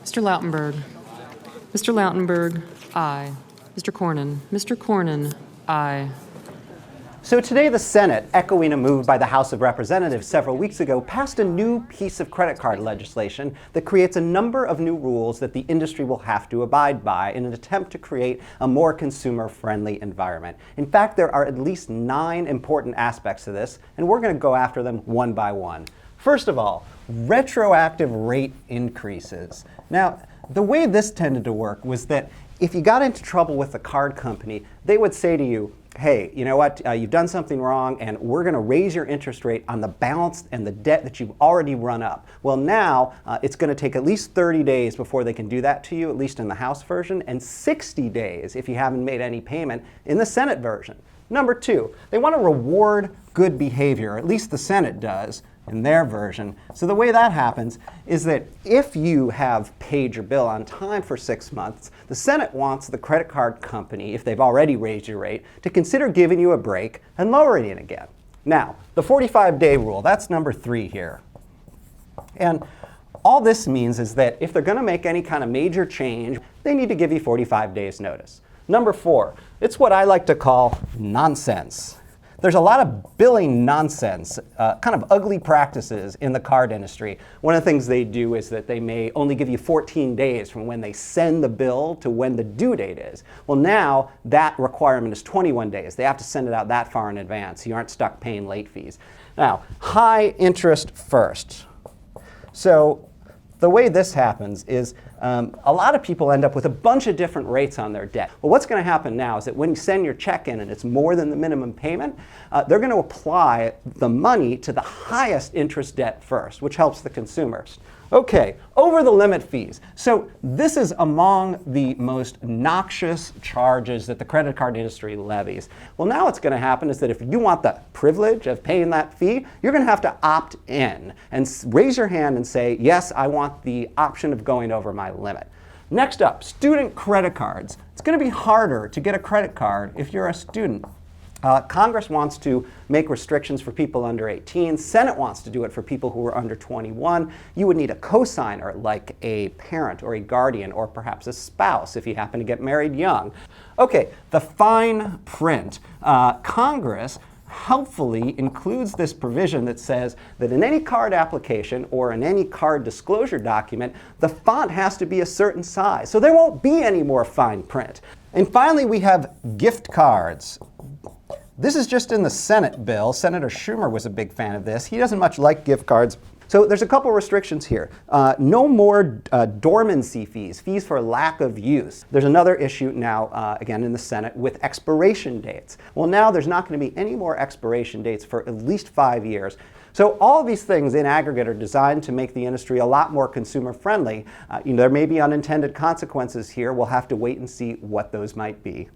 Mr. Lautenberg. Mr. Lautenberg, aye. Mr. Cornyn. Mr. Cornyn, aye. So today the Senate, echoing a move by the House of Representatives several weeks ago, passed a new piece of credit card legislation that creates a number of new rules that the industry will have to abide by in an attempt to create a more consumer-friendly environment. In fact, there are at least 9 important aspects to this, and we're going to go after them one by one. First of all, retroactive rate increases. Now, the way this tended to work was that if you got into trouble with the card company, they would say to you, hey, you know what, you've done something wrong and we're going to raise your interest rate on the balance and the debt that you've already run up. Well, now it's going to take at least 30 days before they can do that to you, at least in the House version, and 60 days if you haven't made any payment in the Senate version. Number 2, they want to reward good behavior, at least the Senate does in their version. So the way that happens is that if you have paid your bill on time for 6 months, the Senate wants the credit card company, if they've already raised your rate, to consider giving you a break and lowering it again. Now, the 45-day rule, that's number 3 here. And all this means is that if they're going to make any kind of major change, they need to give you 45 days notice. Number 4, it's what I like to call nonsense. There's a lot of billing nonsense, kind of ugly practices in the card industry. One of the things they do is that they may only give you 14 days from when they send the bill to when the due date is. Well, now that requirement is 21 days. They have to send it out that far in advance. You aren't stuck paying late fees. Now, high interest first. So the way this happens is a lot of people end up with a bunch of different rates on their debt. Well, what's going to happen now is that when you send your check in and it's more than the minimum payment, they're going to apply the money to the highest interest debt first, which helps the consumer. Okay, over the limit fees. So this is among the most noxious charges that the credit card industry levies. Well, now what's going to happen is that if you want the privilege of paying that fee, you're going to have to opt in and raise your hand and say, yes, I want the option of going over my limit. Next up, student credit cards. It's going to be harder to get a credit card if you're a student. Congress wants to make restrictions for people under 18. Senate wants to do it for people who are under 21. You would need a cosigner like a parent or a guardian or perhaps a spouse if you happen to get married young. Okay, the fine print. Congress helpfully includes this provision that says that in any card application or in any card disclosure document, the font has to be a certain size. So there won't be any more fine print. And finally, we have gift cards. This is just in the Senate bill. Senator Schumer was a big fan of this. He doesn't much like gift cards. So there's a couple restrictions here. No more dormancy fees, fees for lack of use. There's another issue now, again in the Senate, with expiration dates. Well, now there's not going to be any more expiration dates for at least 5 years. So all of these things in aggregate are designed to make the industry a lot more consumer friendly. There may be unintended consequences here. We'll have to wait and see what those might be.